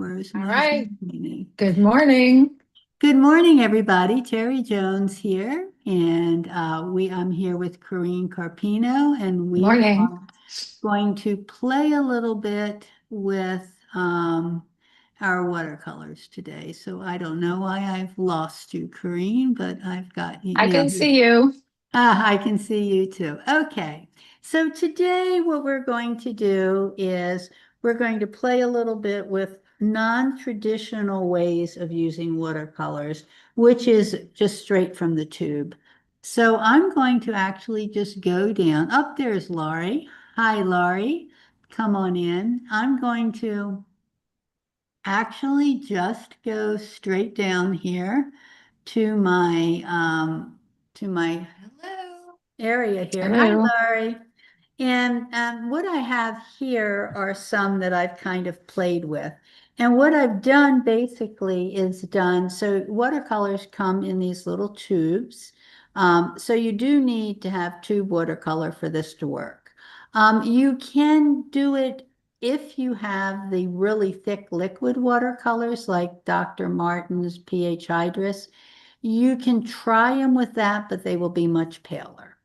Where's All my right. Zoom meeting? Good morning. Good morning, everybody. Terry Jones here, and I'm here with Corrine Carpino, and we Morning. are going to play a little bit with our watercolors today. So I don't know why I've lost you, Corrine, but I've got you I now. can see you. Ah, I can see you too. Okay. So today what we're going to do is we're going to play a little bit with non-traditional ways of using watercolors, which is just straight from the tube. So I'm going to actually just go down. Up there's Laurie. Hi, Laurie. Come on in. I'm going to actually just go straight down here to my Hello. area here. Hi, Hello. Laurie. And what I have here are some that I've kind of played with. And what I've done basically is so watercolors come in these little tubes. So you do need to have tube watercolor for this to work. You can do it if you have the really thick liquid watercolors like Dr. Martin's pH Hydrous. You can try them with that, but they will be much paler.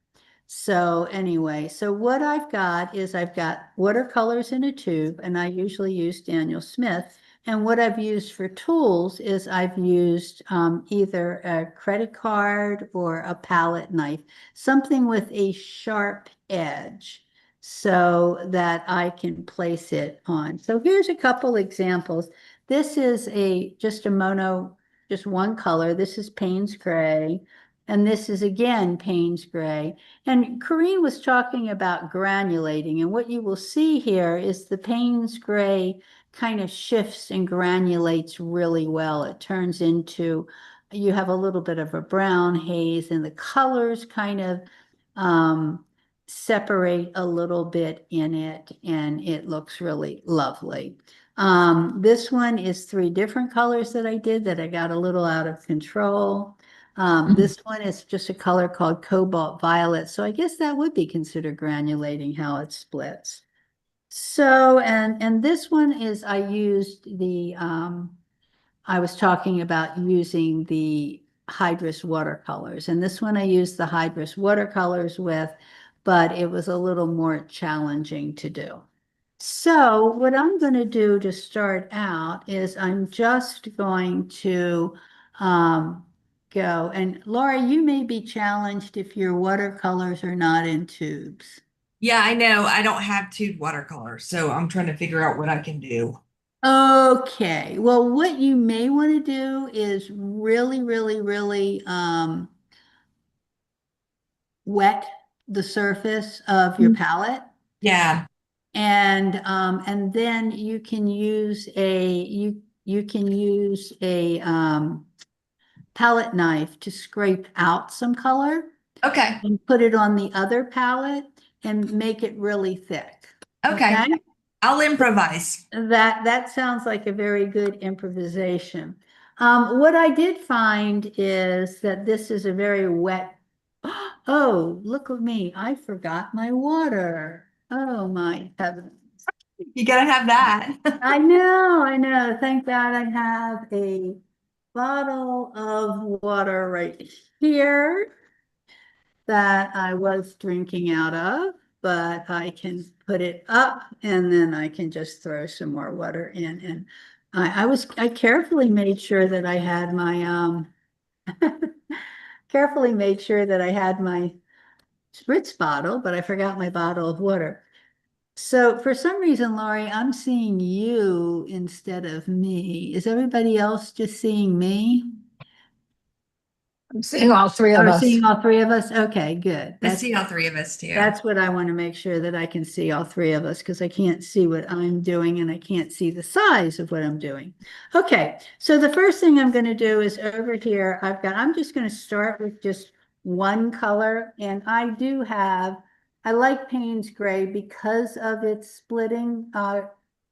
So anyway, so what I've got is I've got watercolors in a tube, and I usually use Daniel Smith. And what I've used for tools is I've used either a credit card or a palette knife, something with a sharp edge so that I can place it on. So here's a couple examples. This is just a mono, just one color. This is Payne's Gray, and this is again Payne's Gray. And Corrine was talking about granulating, and what you will see here is the Payne's Gray kind of shifts and granulates really well. It turns into, you have a little bit of a brown haze, and the colors kind of um, separate a little bit in it, and it looks really lovely. This one is three different colors that I did that I got a little out of control. This one is just a color called Cobalt Violet. So I guess that would be considered granulating how it splits. So, and this one is, I was talking about using the Hydrous watercolors. And this one I used the Hydrous watercolors with, but it was a little more challenging to do. So what I'm going to do to start out is I'm just going to go. And Laura, you may be challenged if your watercolors are not in tubes. Yeah, I know. I don't have tube watercolor, so I'm trying to figure out what I can do. Okay. Well, what you may want to do is really, really, really wet the surface of your palette. Yeah. And then you can use you can use a palette knife to scrape out some color Okay. and put it on the other palette and make it really thick. Okay. Okay? I'll improvise. That sounds like a very good improvisation. What I did find is that this is a very wet. Oh, look at me. I forgot my water. Oh my heavens. You gotta have that. I know, I know. Thank God I have a bottle of water right here that I was drinking out of, but I can put it up and then I can just throw some more water in. And I carefully made sure that I had my, carefully made sure that I had my spritz bottle, but I forgot my bottle of water. So for some reason, Laurie, I'm seeing you instead of me. Is everybody else just seeing me? I'm seeing all three of Or us. seeing all three of us? Okay, good. I see all three of us too. That's what I want to make sure that I can see all three of us because I can't see what I'm doing and I can't see the size of what I'm doing. Okay, so the first thing I'm going to do is over here, I'm just going to start with just one color. And I like Payne's Gray because of its splitting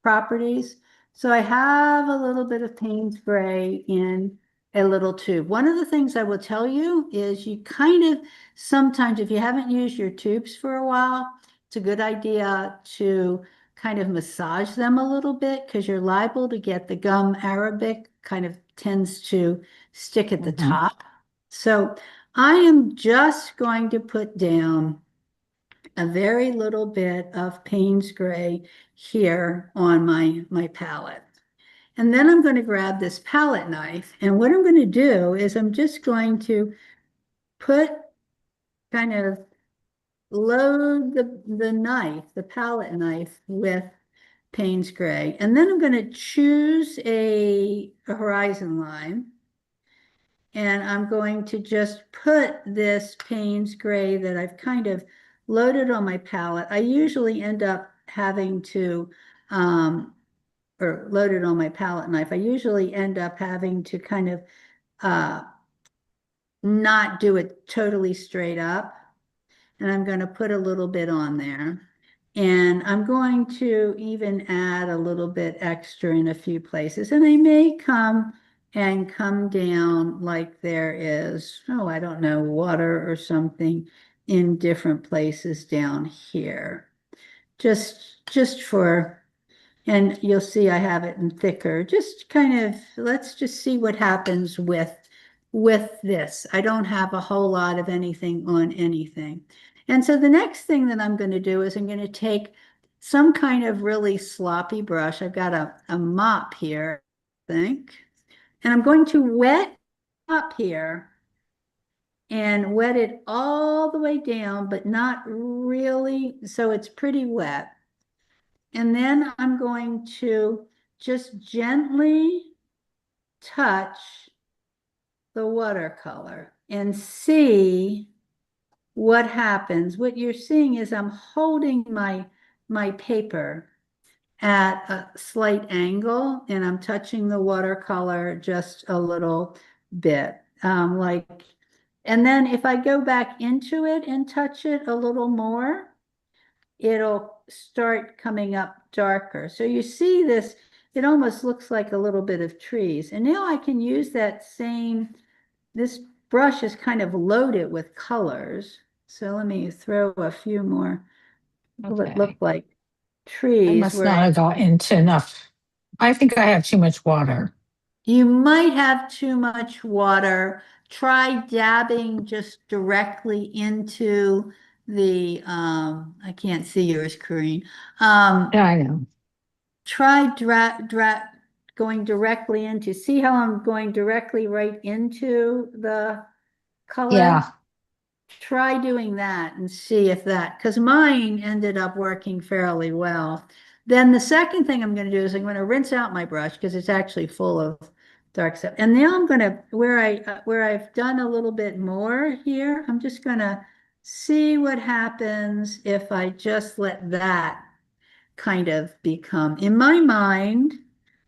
properties. So I have a little bit of Payne's Gray in a little tube. One of the things I will tell you is you kind of sometimes if you haven't used your tubes for a while, it's a good idea to kind of massage them a little bit because you're liable to get the gum arabic kind of tends to stick at the Mhm. top. So I am just going to put down a very little bit of Payne's Gray here on my palette. And then I'm going to grab this palette knife. And what I'm going to do is I'm just going to put kind of load the knife, the palette knife with Payne's Gray. And then I'm going to choose a horizon line. And I'm going to just put this Payne's Gray that I've kind of loaded on my palette. I usually end up having to, or loaded on my palette knife, I usually end up having to kind of uh, not do it totally straight up. And I'm going to put a little bit on there. And I'm going to even add a little bit extra in a few places. And I may come down like there is, oh, I don't know, water or something in different places down here. Just for, and you'll see I have it in thicker, just kind of, let's just see what happens with this. I don't have a whole lot of anything on anything. And so the next thing that I'm going to do is I'm going to take some kind of really sloppy brush. I've got a mop here, I think, and I'm going to wet up here and wet it all the way down, but not really, so it's pretty wet. And then I'm going to just gently touch the watercolor and see what happens. What you're seeing is I'm holding my paper at a slight angle and I'm touching the watercolor just a little bit. And then if I go back into it and touch it a little more, it'll start coming up darker. So you see this, it almost looks like a little bit of trees. And now I can use that same, this brush is kind of loaded with colors. So let me throw a few more what look Okay. like I trees must not where have got into enough. I think I have too much water. you might have too much water. Try dabbing just directly into the, I can't see yours, Corinne. Yeah, I know. Try going directly into, see how I'm going directly right into the color? Yeah. Try doing that and see if that, because mine ended up working fairly well. Then the second thing I'm going to do is I'm going to rinse out my brush because it's actually full of dark stuff. And now I'm going to, where I've done a little bit more here, I'm just going to see what happens if I just let that kind of become, in my mind,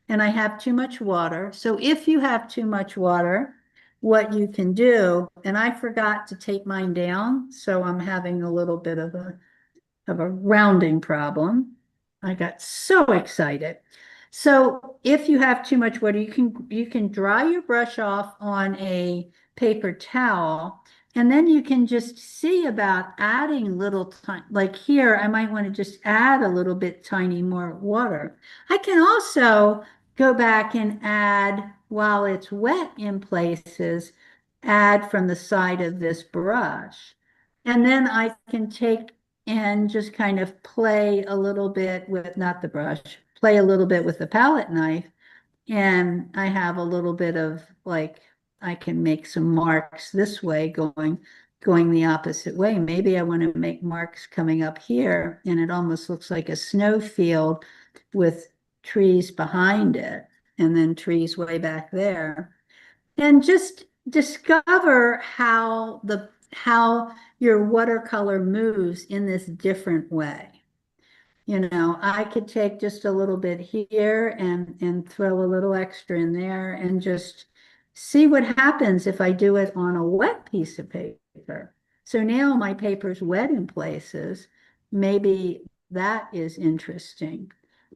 and I have too much water. So if you have too much water, what you can do, and I forgot to take mine down, so I'm having a little bit of a rounding problem. I got so excited. So if you have too much water, you can dry your brush off on a paper towel, and then you can just see about adding little time. Like here, I might want to just add a little bit tiny more water. I can also go back and add while it's wet in places, add from the side of this brush. And then I can take and just kind of play a little bit with, not the brush, play a little bit with the palette knife. And I have a little bit of like, I can make some marks this way going the opposite way. Maybe I want to make marks coming up here and it almost looks like a snow field with trees behind it and then trees way back there. And just discover how your watercolor moves in this different way. I could take just a little bit here and throw a little extra in there and just see what happens if I do it on a wet piece of paper. So now my paper's wet in places. Maybe that is interesting.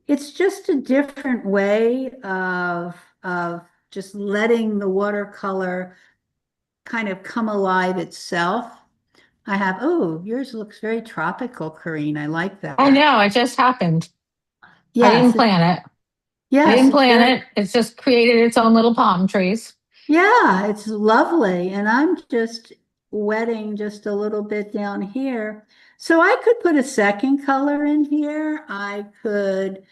It's just a different way of just letting the watercolor kind of come alive itself. I have, oh, yours looks very tropical, Corrine. I like I that. know. It just happened. I didn't Yes, plan it. I yes, didn't it's plan very, it. It's just created its own little palm trees. yeah, it's lovely. And I'm just wetting just a little bit down here. So I could put a second color in here. I could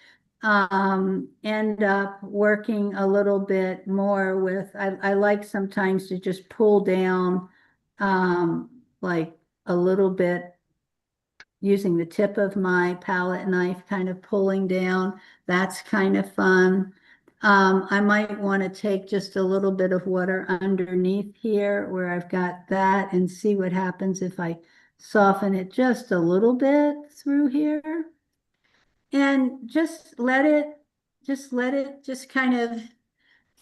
end up working a little bit more with, I like sometimes to just pull down like a little bit using the tip of my palette knife, kind of pulling down. That's kind of fun. I might want to take just a little bit of water underneath here where I've got that and see what happens if I soften it just a little bit through here. And just kind of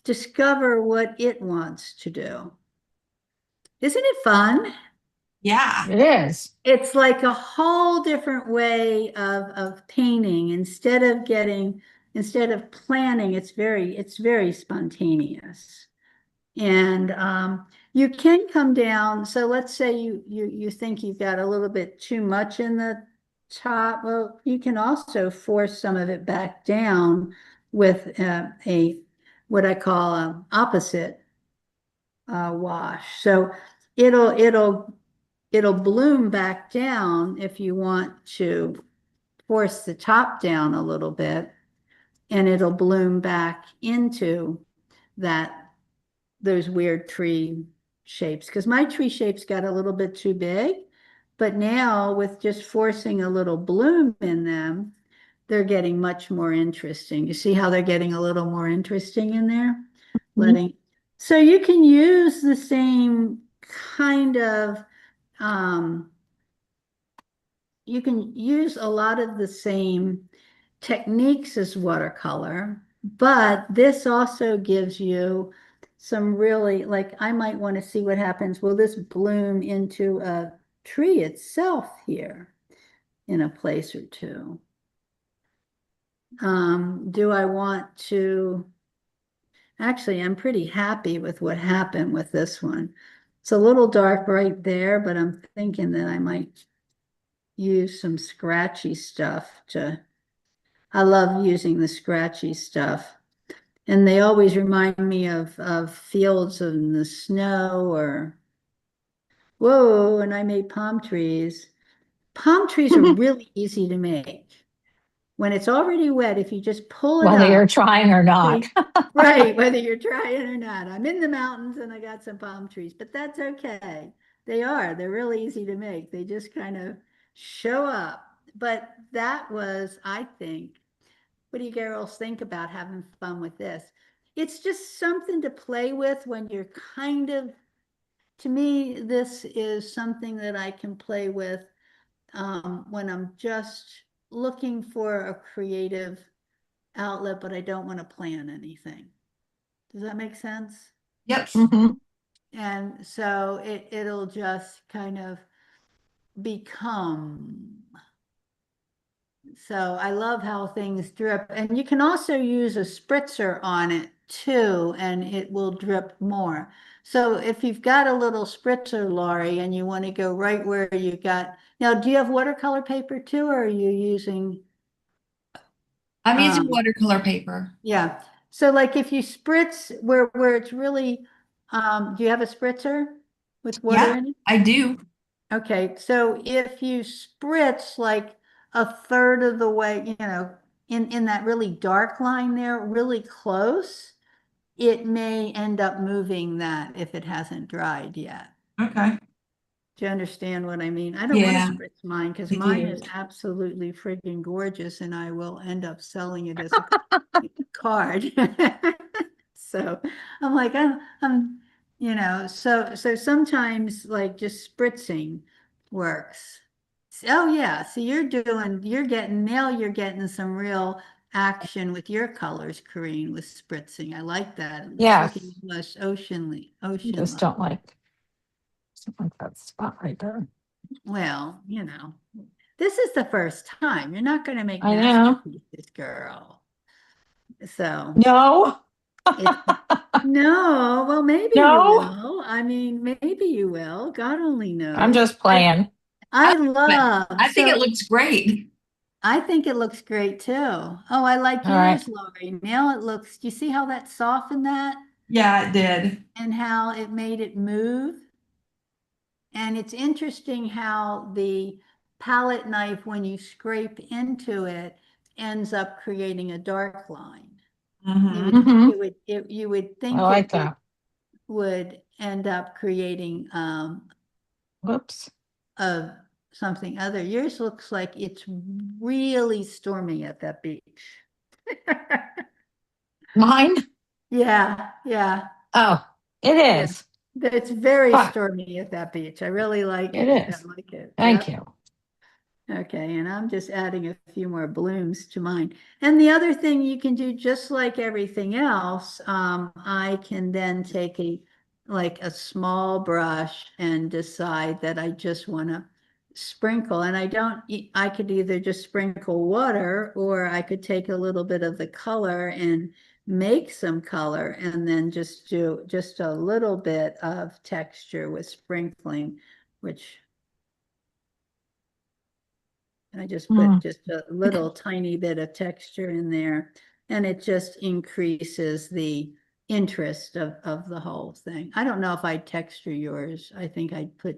discover what it wants to do. Isn't it fun? Yeah. It is. It's like a whole different way of painting. Instead of planning, it's very spontaneous. And you can come down. So let's say you think you've got a little bit too much in the top. Well, you can also force some of it back down with a what I call opposite wash. So it'll it'll it'll bloom back down if you want to force the top down a little bit, and it'll bloom back into that those weird tree shapes. Because my tree shapes got a little bit too big, but now with just forcing a little bloom in them, they're getting much more interesting. You see how they're getting a little more interesting in there? Mhm. Letting so you can use the same kind of um, you can use a lot of the same techniques as watercolor, but this also gives you some really, like, I might want to see what happens. Will this bloom into a tree itself here in a place or two? Do I want to? Actually, I'm pretty happy with what happened with this one. It's a little dark right there, but I'm thinking that I might use some scratchy stuff to I love using the scratchy stuff. And they always remind me of fields in the snow or, whoa, and I made palm trees. Palm trees are really easy to make. When it's already wet, if you just pull it Whether you're up, trying or not. see, right, whether you're trying or not. I'm in the mountains and I got some palm trees, but that's okay. They're really easy to make. They just kind of show up. But that was, I think, what do you girls think about having fun with this? It's just something to play with when you're kind of, to me, this is something that I can play with when I'm just looking for a creative outlet, but I don't want to plan anything. Does that make sense? Yep. Mhm. And so it'll just kind of become. So I love how things drip. And you can also use a spritzer on it too, and it will drip more. So if you've got a little spritzer, Laurie, and you want to go right where you got, now, do you have watercolor paper too, or are you using, I'm using um, watercolor paper. yeah. So like if you spritz where it's really, do you have a spritzer with water Yeah, in it? I do. Okay, so if you spritz like a third of the way, in that really dark line there, really close, it may end up moving that if it hasn't dried yet. Okay. Do you understand what I mean? I don't want to Yeah, spritz mine because I mine do. is absolutely friggin' gorgeous and I will end up selling it as a card. So I'm like, so sometimes like just spritzing works. Oh yeah, so you're getting some real action with your colors, Corrine, with spritzing. I like that. It's looking Yes. less ocean Just like. don't like that spot right there. Well, this is the first time. You're not going to make I know. masterpieces, girl. So No. it's no, well, maybe you No. will. I mean, maybe you will. God only I'm knows. just playing. I I like it. love I think it so looks great. I think it looks great too. Oh, I like All right. yours, Lori. Now it looks, do you see how that softened that Yeah, it did. and how it made it move? And it's interesting how the palette knife, when you scrape into it, ends up creating a dark line. You would Mm-hmm. think Mhm. you would I think like it that. would end up creating Whoops. of something other. Yours looks like it's really stormy at that beach. Mine? Yeah, yeah, Oh, it yeah. is. It's very But stormy at that beach. I really like it it. I is. like it. Thank Yep. you. Okay, and I'm just adding a few more blooms to mine. And the other thing you can do, just like everything else, I can then take like a small brush and decide that I just want to sprinkle. And I don't, I could either just sprinkle water or I could take a little bit of the color and make some color and then just do just a little bit of texture with sprinkling, which and I just put Mm. just a little tiny bit of texture in there, and it just increases the interest of the whole thing. I don't know if I'd texture yours. I think I'd put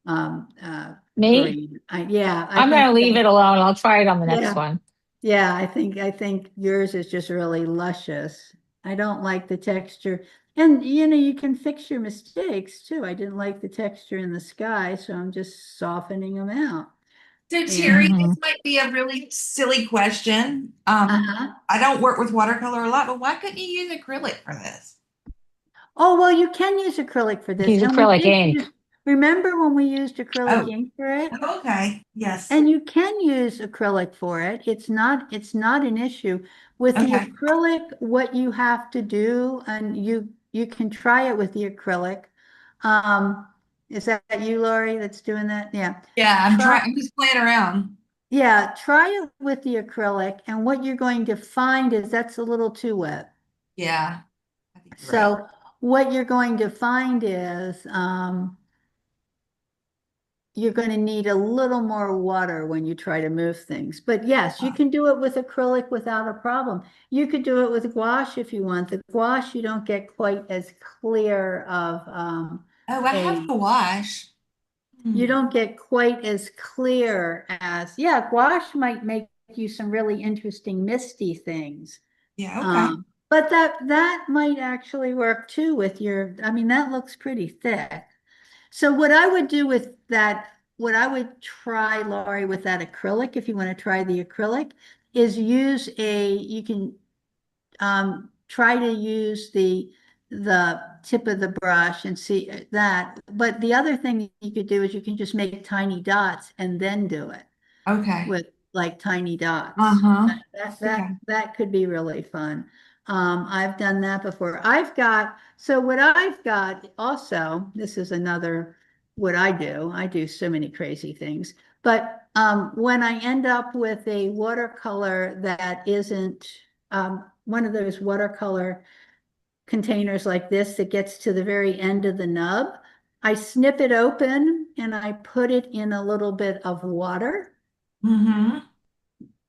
Me? green. Yeah, I I'm think gonna leave it alone. I'll try it on the next yeah, one. yeah, I think yours is just really luscious. I don't like the texture. And you can fix your mistakes too. I didn't like the texture in the sky, so I'm just softening them out. So And Terry, Hmm. this might be a really silly question. uh-huh. I don't work with watercolor a lot, but why couldn't you use acrylic for this? Oh, well, you can use acrylic for this. Use And we acrylic did ink. use, remember when we used acrylic Oh, ink for it? okay. Yes. And you can use acrylic for it. It's not an issue. With the Okay. acrylic, what you have to do, and you can try it with the acrylic. Um, is that you, Lori, that's doing that? Yeah. Yeah, I'm Try, trying. I'm just playing around. yeah, try it with the acrylic, and what you're going to find is that's a little too wet. Yeah, I think you're right. So what you're going to find is you're going to need a little more water when you try to move things. But yes, you can do it with acrylic without a problem. You could do it with gouache if you want. The gouache, you don't get quite as clear of Oh, I have a, gouache. you Hmm. don't get quite as clear as, yeah, gouache might make you some really interesting misty things. Yeah, okay. But that might actually work too with your, I mean, that looks pretty thick. So what I would do with that, what I would try, Laurie, with that acrylic, if you want to try the acrylic, is you can try to use the tip of the brush and see that. But the other thing you could do is you can just make tiny dots and then do it Okay. with like tiny dots. Uh-huh. Okay. That could be really fun. I've done that before. So what I've got also, this is another, what I do. I do so many crazy things. But when I end up with a watercolor that isn't one of those watercolor containers like this that gets to the very end of the nub, I snip it open and I put it in a little bit of water. Mm-hmm.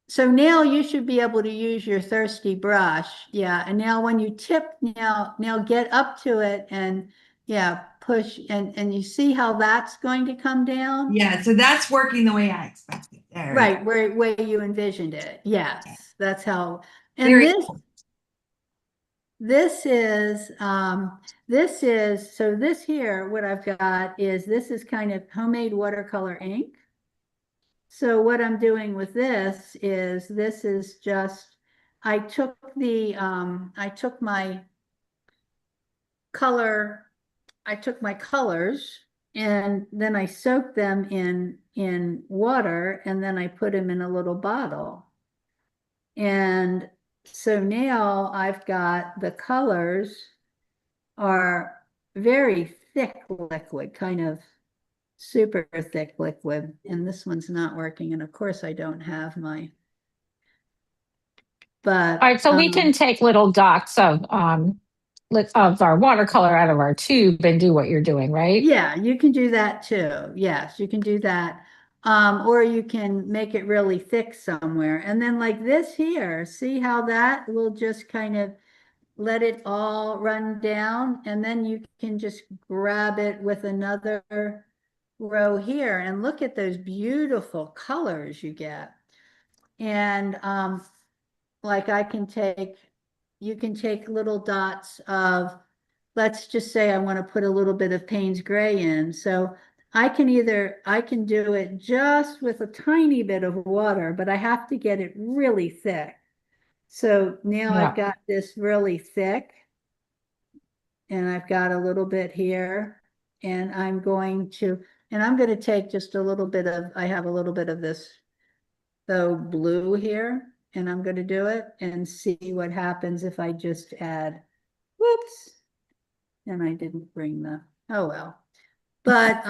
So now you should be able to use your thirsty brush. Yeah. And now when you tip, now get up to it and yeah, push and you see how that's going to come down? Yeah, so that's working the way I expected. There we go. Right, where you envisioned it. Yes, that's how. And Very this cool. this is so this here, what I've got is this is kind of homemade watercolor ink. So what I'm doing with this is just, I took my color, I took my colors and then I soaked them in water and then I put them in a little bottle. And so now I've got the colors are very thick liquid, kind of super thick liquid. And this one's not working. And of course I don't have my, All but right, so we can take little dots of our watercolor out of our tube and do what you're doing, right? yeah, you can do that too. Yes, you can do that. Or you can make it really thick somewhere. And then like this here, see how that will just kind of let it all run down, and then you can just grab it with another row here and look at those beautiful colors you get. And like you can take little dots of, let's just say I want to put a little bit of Payne's gray in. So I can do it just with a tiny bit of water, but I have to get it really thick. So now I've Yeah. got this really thick, and I've got a little bit here, and I'm going to take just a little bit of, I have a little bit of this though blue here, and I'm going to do it and see what happens if I just add, whoops, and I didn't bring the, oh well. But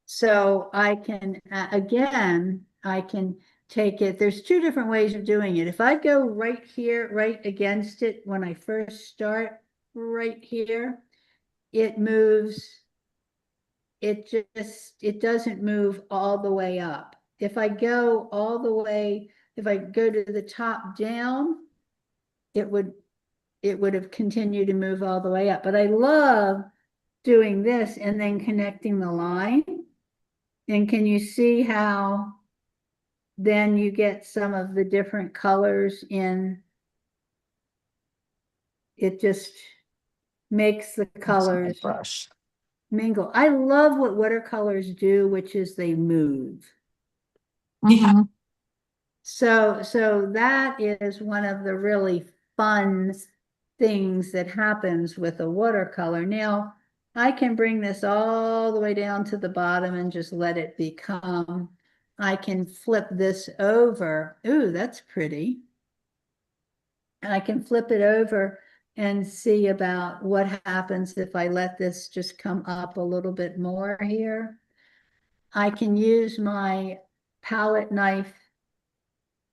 so I can, again, I can take it. There's two different ways of doing it. If I go right here, right against it, when I first start right here, it moves, it doesn't move all the way up. If I go all the way, if I go to the top down, it would, it would have continued to move all the way up. But I love doing this and then connecting the line. And can you see how then you get some of the different colors in? It just makes the That's my colors brush. mingle. I love what watercolors do, which is they move. Yeah. Mhm. So that is one of the really fun things that happens with a watercolor. Now, I can bring this all the way down to the bottom and just let it become, I can flip this over. Ooh, that's pretty. And I can flip it over and see about what happens if I let this just come up a little bit more here. I can use my palette knife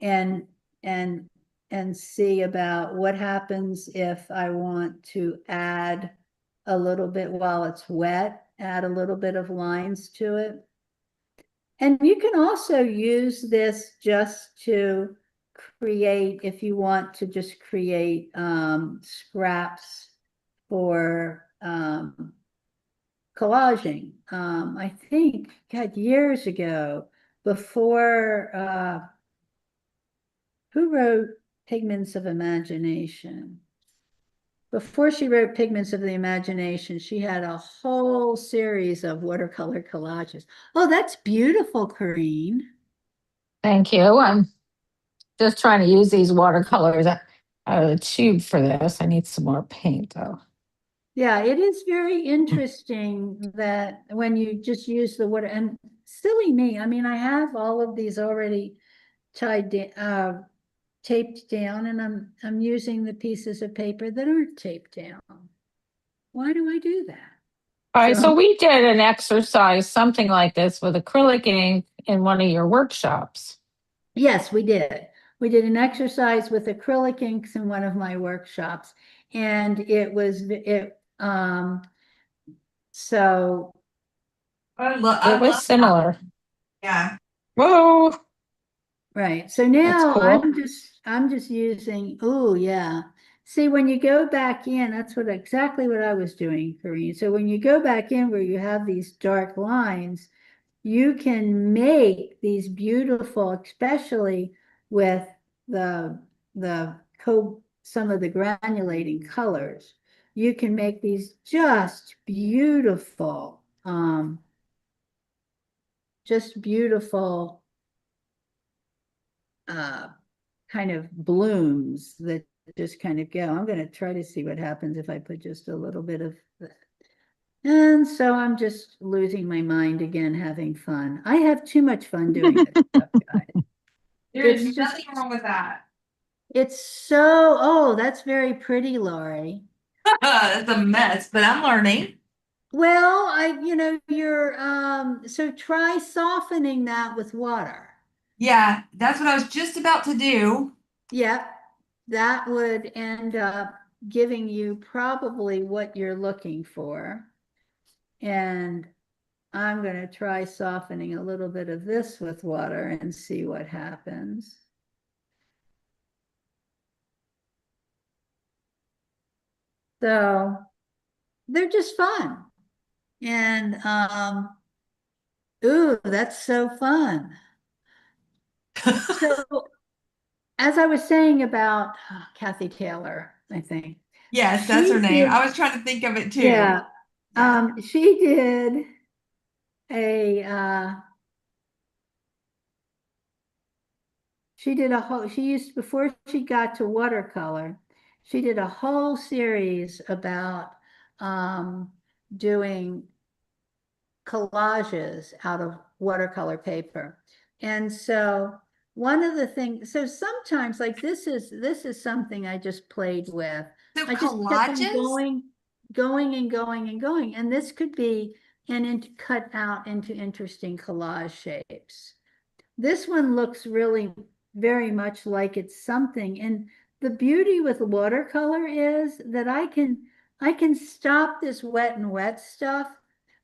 and and and see about what happens if I want to add a little bit while it's wet, add a little bit of lines to it. And you can also use this just to create, if you want to just create scraps for collaging. I think, God, years ago, before who wrote Pigments of Imagination? Before she wrote Pigments of the Imagination, she had a whole series of watercolor collages. Oh, that's beautiful, Corrine. Thank you. I'm just trying to use these watercolors out of the tube for this. I need some more paint though. Yeah, it is very interesting that when you just use the water, and silly me, I mean, I have all of these already taped down, and I'm using the pieces of paper that aren't taped down. Why do I do that? All right, so So we did an exercise, something like this with acrylic ink in one of your workshops. yes, we did. We did an exercise with acrylic inks in one of my workshops, and so It I was love that. similar. Yeah. Whoa, right. So that's now cool. I'm just using, oh yeah. See, when you go back in, that's what exactly what I was doing, Corinne. So when you go back in where you have these dark lines, you can make these beautiful, especially with the some of the granulating colors. You can make these just beautiful uh kind of blooms that just kind of go. I'm going to try to see what happens if I put just a little bit of, and so I'm just losing my mind again, having fun. I have too much fun doing this stuff, guys. There is It's just, nothing wrong with that. it's so, oh, that's very pretty, Lori. It's a mess, but I'm learning. Well, you're, so try softening that with water. Yeah, that's what I was just about to do. Yep, that would end up giving you probably what you're looking for. And I'm going to try softening a little bit of this with water and see what happens. So they're just fun. And ooh, that's so fun. So as I was saying about Kathy Taylor, I think Yes, that's her she name. did, I was trying to think of it too. yeah, Yeah. she did a she did a whole, she used, before she got to watercolor, she did a whole series about doing collages out of watercolor paper. And so one of the things, so sometimes like this is something I just played with. So I just kept on collages? going and going and going. And this could be cut out into interesting collage shapes. This one looks really very much like it's something. And the beauty with watercolor is that I can stop this wet and wet stuff,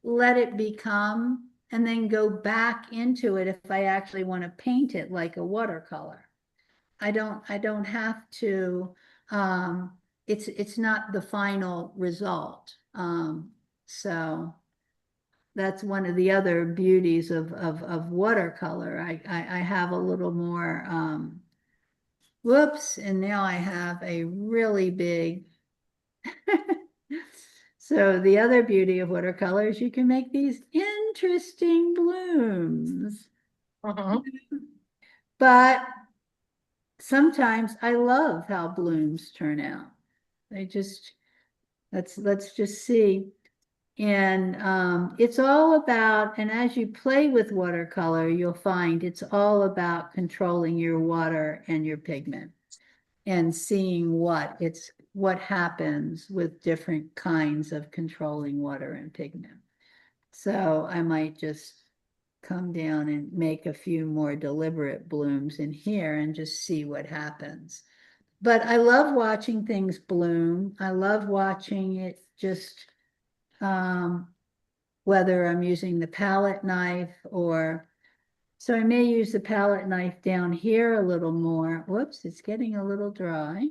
let it become, and then go back into it if I actually want to paint it like a watercolor. I don't have to, it's not the final result. So that's one of the other beauties of watercolor. I have a little more, whoops, and now I have a really big. So the other beauty of watercolor is you can make these interesting blooms. Mhm. But sometimes I love how blooms turn out. They just, let's just see. And it's all about, and as you play with watercolor, you'll find it's all about controlling your water and your pigment and seeing what happens with different kinds of controlling water and pigment. So I might just come down and make a few more deliberate blooms in here and just see what happens. But I love watching things bloom. I love watching it just, um, whether I'm using the palette knife or, so I may use the palette knife down here a little more. Whoops, it's getting a little dry.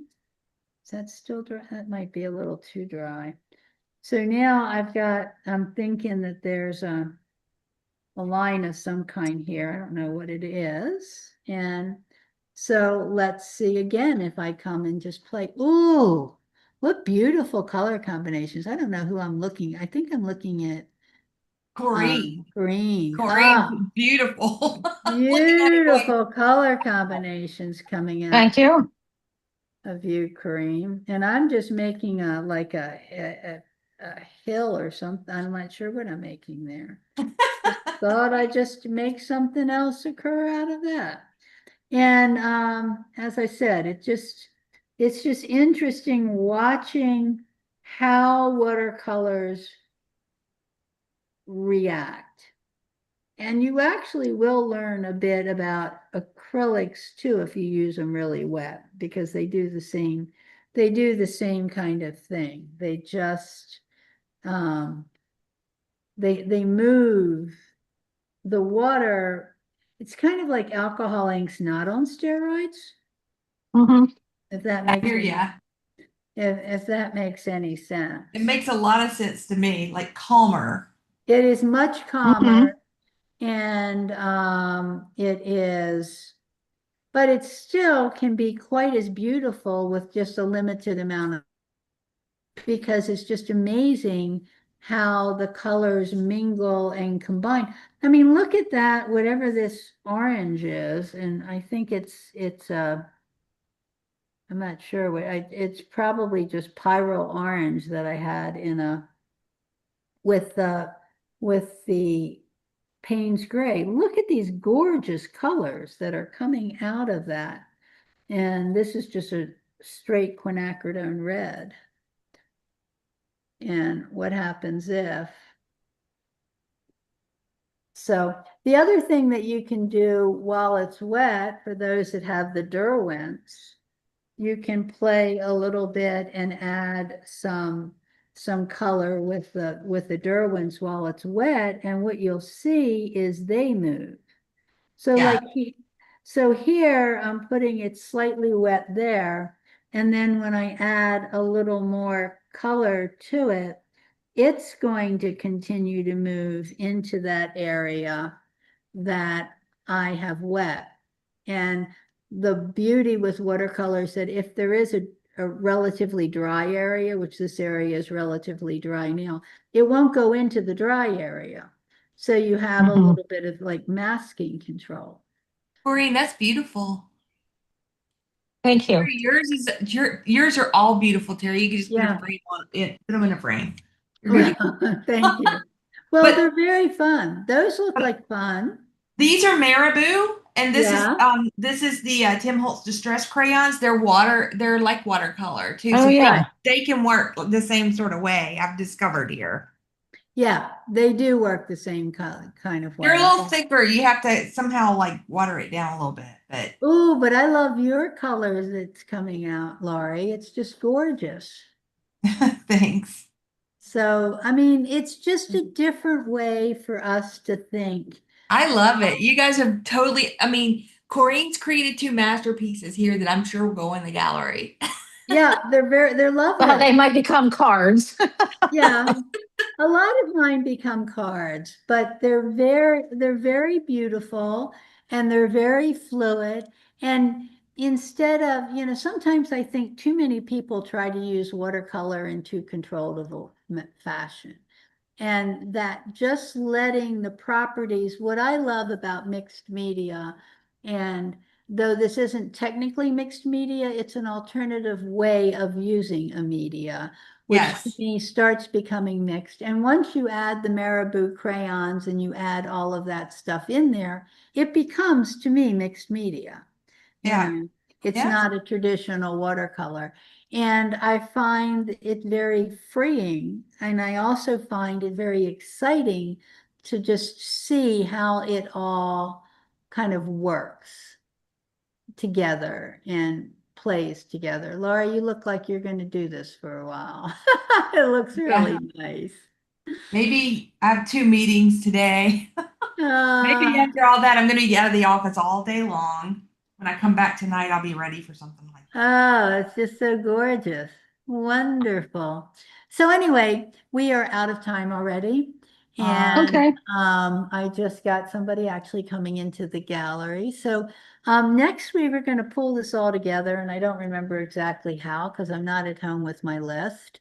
Is that still dry? That might be a little too dry. So now I'm thinking that there's a line of some kind here. I don't know what it is. And so let's see again if I come and just play. Ooh, what beautiful color combinations. I don't know who I'm looking. I think I'm looking at Corrine. green. Corine's Ah, beautiful. I'm looking at it going, beautiful color combinations coming out Thank you. of you, Kareem. And I'm just making a like a hill or something. I'm not sure what I'm making there. Thought I'd just make something else occur out of that. And as I said, it's just interesting watching how watercolors react. And you actually will learn a bit about acrylics too if you use them really wet, because they do the same kind of thing. They just they move the water. It's kind of like alcohol inks not on steroids, Mhm. if that I makes hear any ya. if that makes any It sense. makes a lot of sense to me, like calmer. It is much calmer, Mhm. and it is, but it still can be quite as beautiful with just a limited amount of, because it's just amazing how the colors mingle and combine. I mean, look at that, whatever this orange is, and I think it's I'm not sure what it's probably just pyro orange that I had in a with the Payne's gray. Look at these gorgeous colors that are coming out of that. And this is just a straight quinacridone red. And what happens if? So the other thing that you can do while it's wet, for those that have the Derwents, you can play a little bit and add some some color with the Derwents while it's wet, and what you'll see is they move. So Yeah. so here I'm putting it slightly wet there, and then when I add a little more color to it, it's going to continue to move into that area that I have wet. And the beauty with watercolors that if there is a relatively dry area, which this area is relatively dry now, it won't go into the dry area. So you have a Mhm. little bit of like masking control. Maureen, that's beautiful. Thank you. Yours are all beautiful, Terry. You can just put a Yeah. frame on it, put them in a frame. You're good. Well, thank you. Well, But they're very fun. Those look like fun. these are Marabou, and Yeah. this is the Tim Holtz Distress crayons. They're like watercolor too, Oh so yeah. they can work the same sort of way. I've discovered here. Yeah, they do work the same kind of They're a way. little thicker. You have to somehow like water it down a little bit, but Oh, but I love your colors that's coming out, Laurie. It's just gorgeous. thanks. So, I mean, it's just a different way for us to think. I love it. You guys have totally, I mean, Corinne's created two masterpieces here that I'm sure will go in the gallery. Yeah, they're Well, lovely. they might become cards. Yeah. A lot of mine become cards, but they're very beautiful and they're very fluid. And instead of, sometimes I think too many people try to use watercolor in too controlled of a fashion. And that just letting the properties, what I love about mixed media, and though this isn't technically mixed media, it's an alternative way of using a media, which to Yes. me starts becoming mixed. And once you add the Marabou crayons and you add all of that stuff in there, it becomes to me mixed media. You Yeah. know, it's Yeah. not a traditional watercolor. And I find it very freeing. And I also find it very exciting to just see how it all kind of works together and plays together. Laura, you look like you're going to do this for a while. It looks Yeah. really nice. Maybe I have two meetings today. Maybe Uh, after all that, I'm going to be out of the office all day long. When I come back tonight, I'll be ready for something like that. Oh, it's just so gorgeous. Wonderful. So anyway, we are out of time already. And Okay. I just got somebody actually coming into the gallery. So next we were going to pull this all together, and I don't remember exactly how because I'm not at home with my list.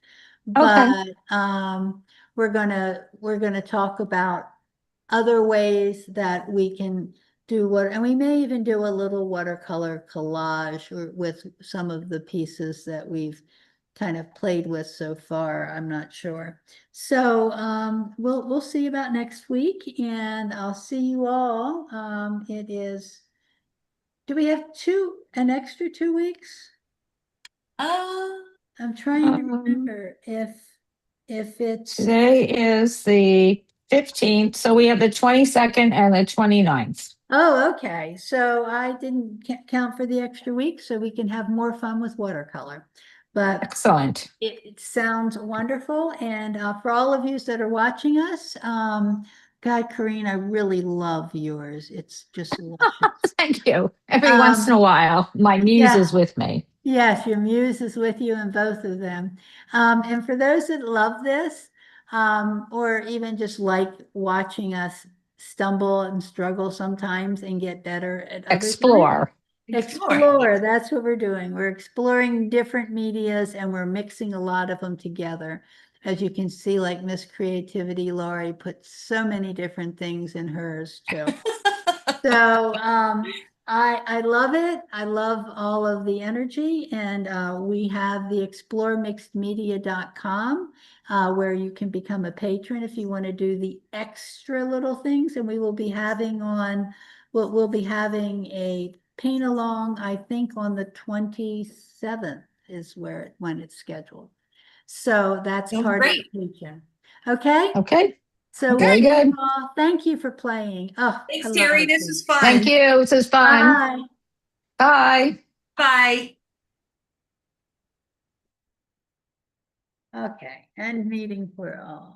Okay. But we're gonna talk about other ways that we can do what, and we may even do a little watercolor collage or with some of the pieces that we've kind of played with so far. I'm not sure. So we'll see about next week, and I'll see you all. It is. Do we have an extra 2 weeks? Uh, I'm trying to Um, remember if it's. Today is the 15th, so we have the 22nd and the 29th. Oh, okay. So I didn't count for the extra week, so we can have more fun with watercolor. But Excellent. it sounds wonderful. And for all of you that are watching us, God, Corrine, I really love yours. It's just luscious. Thank you. Every once in a Um, while, my muse yeah, is with me. yes, your muse is with you in both of them. And for those that love this, or even just like watching us stumble and struggle sometimes and get better at other times, Explore. exploring. explore. That's what we're doing. We're exploring different medias and we're mixing a lot of them together. As you can see, like Miss Creativity, Laurie put so many different things in hers too. So I love it. I love all of the energy, and we have the exploremixedmedia.com where you can become a patron if you want to do the extra little things. And we will be having we'll be having a paint along, I think on the 27th is when it's scheduled. So that's Sounds part of the great. patron. Okay. Okay. So Very Okay. good. thank you for playing. Oh, I Thanks, love Terry. it. This was Thank fun. you. This is fun. Bye. Bye. Bye. Okay, end meeting for all.